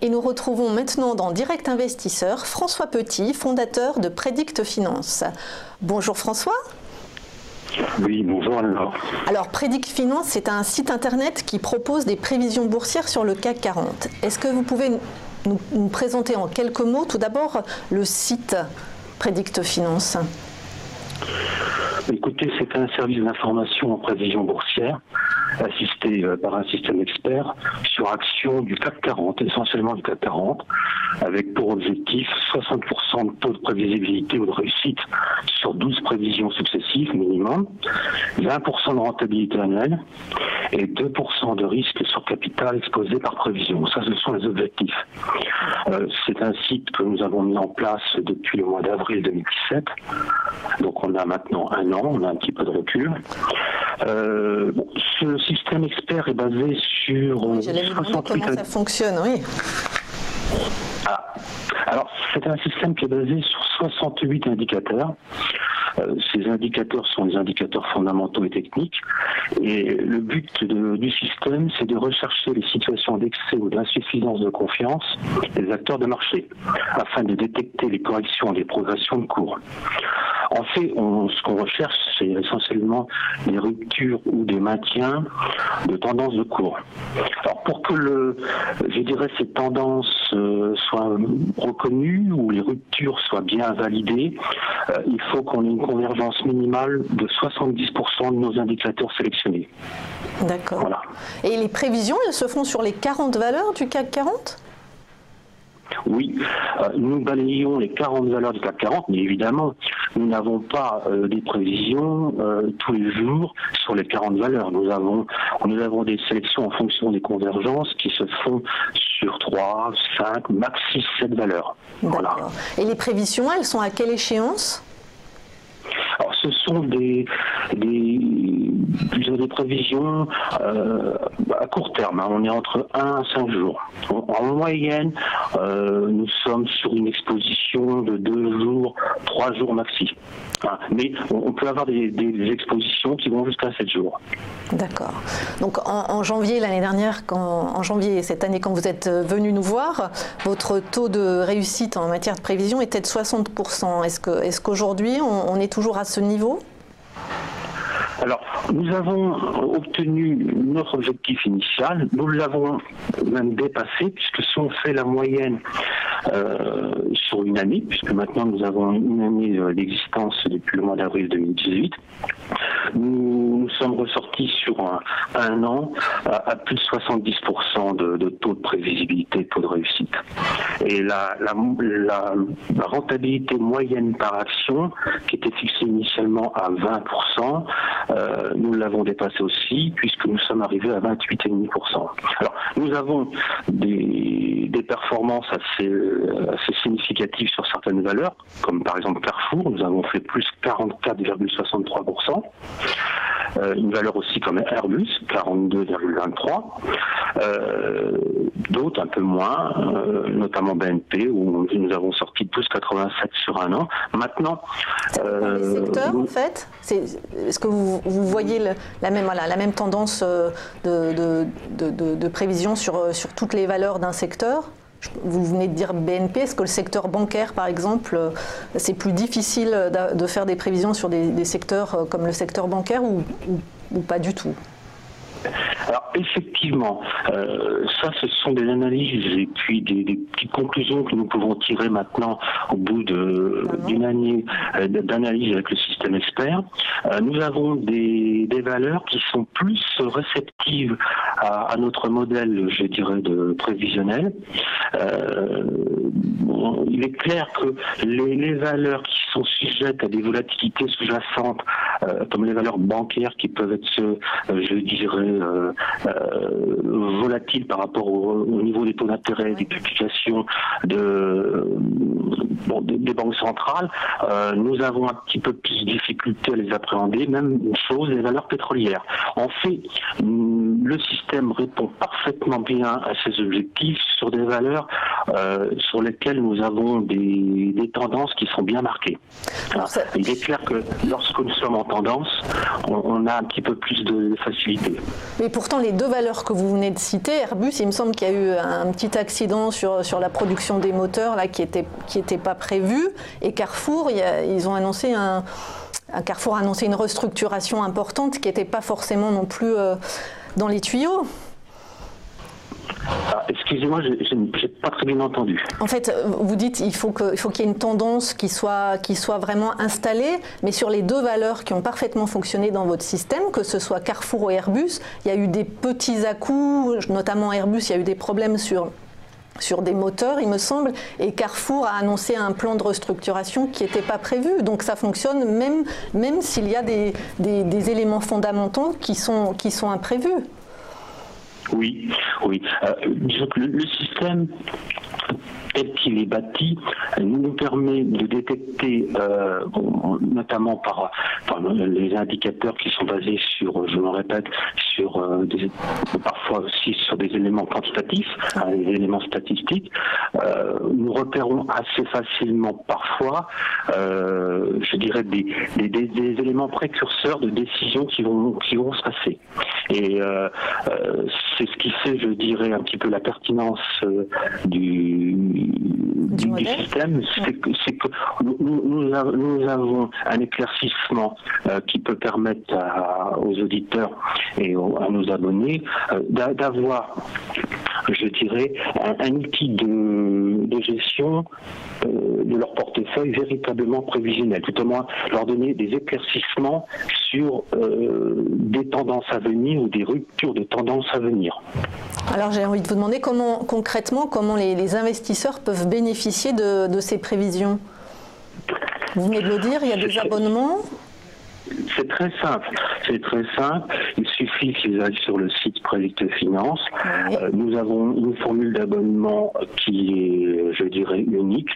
Et nous retrouvons maintenant dans Direct Investisseur François Petit, fondateur de Predict Finance. Bonjour François. Oui, bonjour alors. Alors Predict Finance, c'est un site internet qui propose des prévisions boursières sur le CAC 40. Est-ce que vous pouvez nous présenter en quelques mots tout d'abord le site Predict Finance? Écoutez, c'est un service d'information en prévision boursière assisté par un système expert sur actions du CAC 40, essentiellement du CAC 40, avec pour objectif 60% de taux de prévisibilité ou de réussite sur 12 prévisions successives minimum, 20% de rentabilité annuelle et 2% de risque sur capital exposé par prévision. Ça, ce sont les objectifs. C'est un site que nous avons mis en place depuis le mois d'avril 2017. Donc on a maintenant un an, on a un petit peu de recul. Ce système expert est basé sur... Oui, j'allais vous demander comment ça fonctionne, oui. Alors, c'est un système qui est basé sur 68 indicateurs. Ces indicateurs sont des indicateurs fondamentaux et techniques. Et le but du système, c'est de rechercher les situations d'excès ou d'insuffisance de confiance des acteurs de marché, afin de détecter les corrections et les progressions de cours. En fait, ce qu'on recherche, c'est essentiellement des ruptures ou des maintiens de tendances de cours. Alors, pour que ces tendances soient reconnues ou les ruptures soient bien validées, il faut qu'on ait une convergence minimale de 70% de nos indicateurs sélectionnés. D'accord. Voilà. Et les prévisions, elles se font sur les 40 valeurs du CAC 40 ? Oui, nous balayons les 40 valeurs du CAC 40, mais évidemment, nous n'avons pas des prévisions tous les jours sur les 40 valeurs. Nous avons des sélections en fonction des convergences qui se font sur 3, 5, max 6, 7 valeurs. Voilà. Et les prévisions, elles sont à quelle échéance ? Alors, ce sont des prévisions à court terme. On est entre 1 à 5 jours. En moyenne, nous sommes sur une exposition de 2 jours, 3 jours maxi. Mais on peut avoir des expositions qui vont jusqu'à 7 jours. D'accord. Donc en janvier l'année dernière, en janvier cette année, quand vous êtes venu nous voir, votre taux de réussite en matière de prévision était de 60%. Est-ce qu'aujourd'hui on est toujours à ce niveau ? Alors, nous avons obtenu notre objectif initial, nous l'avons même dépassé, puisque si on fait la moyenne sur une année, puisque maintenant nous avons une année d'existence depuis le mois d'avril 2018, nous sommes ressortis sur un an à plus de 70% de taux de prévisibilité, taux de réussite. Et la rentabilité moyenne par action, qui était fixée initialement à 20%, nous l'avons dépassé aussi, puisque nous sommes arrivés à 28,5%. Alors, nous avons des performances assez significatives sur certaines valeurs, comme par exemple Carrefour, nous avons fait plus 44,63%. Une valeur aussi comme Airbus, 42,23%. D'autres un peu moins, notamment BNP, où nous avons sorti plus 87 sur un an. Maintenant... les secteurs, en fait, est-ce que vous voyez la même tendance de prévision sur toutes les valeurs d'un secteur ? Vous venez de dire BNP, est-ce que le secteur bancaire, par exemple, c'est plus difficile de faire des prévisions sur des secteurs comme le secteur bancaire ou pas du tout ? Alors effectivement, ça ce sont des analyses et puis des petites conclusions que nous pouvons tirer maintenant au bout d'une année d'analyse avec le système expert. Nous avons des valeurs qui sont plus réceptives à notre modèle, je dirais, de prévisionnel. Il est clair que les valeurs qui sont sujettes à des volatilités sous-jacentes, comme les valeurs bancaires qui peuvent être, je dirais, volatiles par rapport au niveau des taux d'intérêt, des publications des banques centrales, nous avons un petit peu plus de difficulté à les appréhender. Même chose, les valeurs pétrolières. En fait, le système répond parfaitement bien à ces objectifs sur des valeurs sur lesquelles nous avons des tendances qui sont bien marquées. Il est clair que lorsque nous sommes en tendance, on a un petit peu plus de facilité. Mais pourtant, les deux valeurs que vous venez de citer, Airbus, il me semble qu'il y a eu un petit accident sur la production des moteurs là, qui était pas prévu, et Carrefour, ils ont annoncé Carrefour a annoncé une restructuration importante qui n'était pas forcément non plus dans les tuyaux. Ah, excusez-moi, je n'ai pas très bien entendu. En fait, vous dites qu'il faut qu'il y ait une tendance qui soit vraiment installée, mais sur les deux valeurs qui ont parfaitement fonctionné dans votre système, que ce soit Carrefour ou Airbus, il y a eu des petits à-coups, notamment Airbus, il y a eu des problèmes sur des moteurs, il me semble, et Carrefour a annoncé un plan de restructuration qui n'était pas prévu. Donc ça fonctionne même s'il y a des éléments fondamentaux qui sont imprévus. Oui. Disons que le système tel qu'il est bâti nous permet de détecter, notamment par les indicateurs qui sont basés sur, je me répète, parfois aussi sur des éléments quantitatifs, des éléments statistiques. Nous repérons assez facilement parfois, je dirais, des éléments précurseurs de décisions qui vont se passer. Et c'est ce qui fait, je dirais, un petit peu la pertinence du système, c'est que nous avons un éclaircissement qui peut permettre aux auditeurs et à nos abonnés d'avoir, je dirais, un outil de gestion de leur portefeuille véritablement prévisionnel, tout au moins leur donner des éclaircissements sur des tendances à venir ou des ruptures de tendances à venir. Alors j'ai envie de vous demander concrètement comment les investisseurs peuvent bénéficier de ces prévisions. Vous venez de le dire, il y a des abonnements. C'est très simple. Il suffit qu'ils aillent sur le site Prédicte Finance. Oui. Nous avons une formule d'abonnement qui est, je dirais, unique,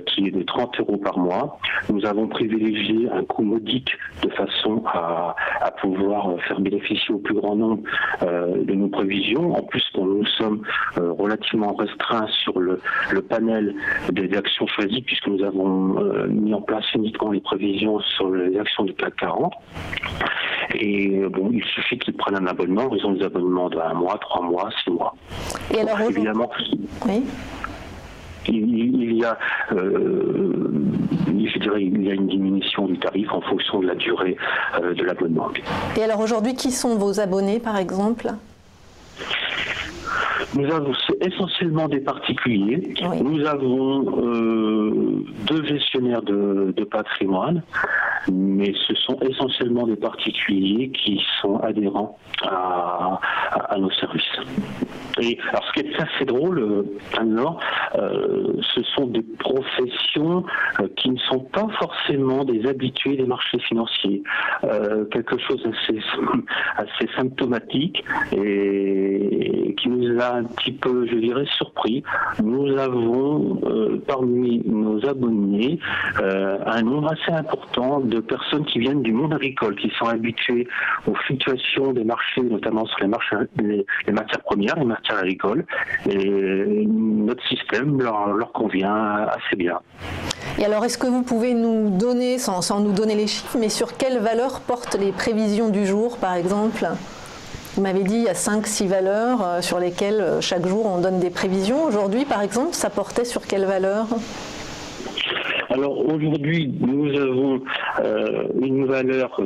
qui est de 30 € par mois. Nous avons privilégié un coût modique de façon à pouvoir faire bénéficier au plus grand nombre de nos prévisions. En plus, nous sommes relativement restreints sur le panel des actions choisies, puisque nous avons mis en place uniquement les prévisions sur les actions du CAC 40. Et bon, il suffit qu'ils prennent un abonnement. Ils ont des abonnements de 1 mois, 3 mois, 6 mois. Et alors, évidemment, oui. il y a une diminution du tarif en fonction de la durée de l'abonnement. Et alors aujourd'hui, qui sont vos abonnés, par exemple ? Nous avons essentiellement des particuliers. Oui. Nous avons 2 gestionnaires de patrimoine, mais ce sont essentiellement des particuliers qui sont adhérents à nos services. Et alors, ce qui est assez drôle, alors, ce sont des professions qui ne sont pas forcément des habitués des marchés financiers. Quelque chose assez symptomatique et qui nous a un petit peu, je dirais, surpris. Nous avons parmi nos abonnés un nombre assez important de personnes qui viennent du monde agricole, qui sont habituées aux fluctuations des marchés, notamment sur les matières premières, les matières agricoles, et notre système leur convient assez bien. Et alors, est-ce que vous pouvez nous donner, sans nous donner les chiffres, mais sur quelles valeurs portent les prévisions du jour, par exemple ? Vous m'avez dit il y a 5-6 valeurs sur lesquelles chaque jour on donne des prévisions. Aujourd'hui, par exemple, ça portait sur quelles valeurs ? Alors aujourd'hui, nous avons une valeur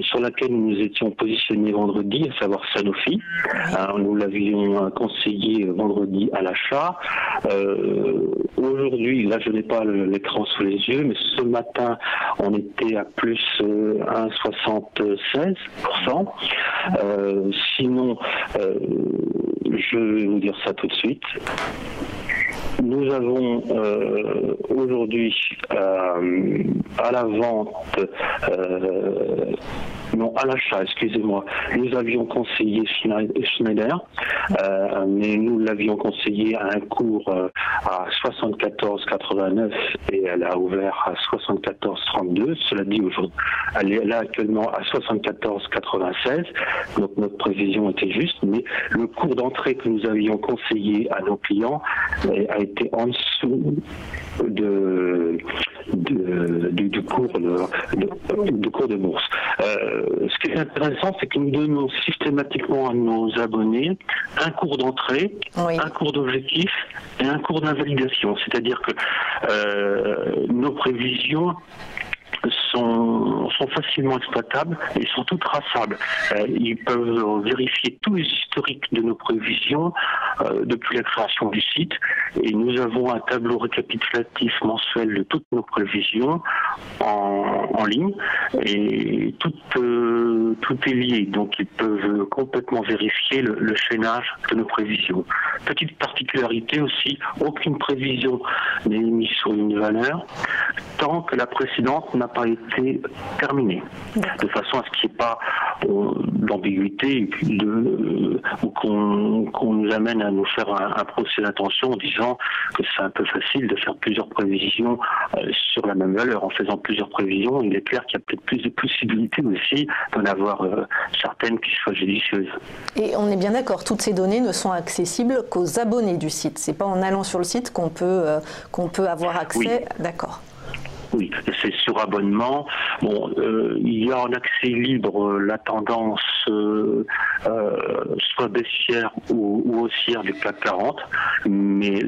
sur laquelle nous nous étions positionnés vendredi, à savoir Sanofi. Nous l'avions conseillé vendredi à l'achat. Aujourd'hui, là je n'ai pas l'écran sous les yeux, mais ce matin on était à plus 1,76%. Sinon, je vais vous dire ça tout de suite. Nous avons aujourd'hui à la vente, non à l'achat, excusez-moi, nous avions conseillé Schneider, mais nous l'avions conseillé à un cours à 74,89 et elle a ouvert à 74,32. Cela dit, aujourd'hui, elle est là actuellement à 74,96, donc notre prévision était juste, mais le cours d'entrée que nous avions conseillé à nos clients a été en dessous de du cours de bourse. Ce qui est intéressant, c'est que nous donnons systématiquement à nos abonnés un cours d'entrée, un cours d'objectif et un cours d'invalidation. C'est-à-dire que nos prévisions sont facilement exploitables et sont toutes traçables. Ils peuvent vérifier tous les historiques de nos prévisions depuis la création du site, et nous avons un tableau récapitulatif mensuel de toutes nos prévisions en ligne, et tout est lié, donc ils peuvent complètement vérifier le chaînage de nos prévisions. Petite particularité aussi, aucune prévision n'est émise sur une valeur tant que la précédente n'a pas été terminée, de façon à ce qu'il n'y ait pas d'ambiguïté ou qu'on nous amène à nous faire un procès d'intention en disant que c'est un peu facile de faire plusieurs prévisions sur la même valeur. En faisant plusieurs prévisions, il est clair qu'il y a peut-être plus de possibilités aussi d'en avoir certaines qui soient judicieuses. Et on est bien d'accord, toutes ces données ne sont accessibles qu'aux abonnés du site. C'est pas en allant sur le site qu'on peut avoir accès. Oui. D'accord. Oui, c'est sur abonnement. Bon, il y a en accès libre la tendance soit baissière ou haussière du CAC 40, mais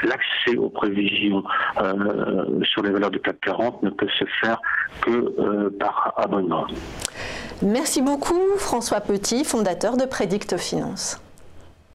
l'accès aux prévisions sur les valeurs du CAC 40 ne peut se faire que par abonnement. Merci beaucoup François Petit, fondateur de Predict Finance.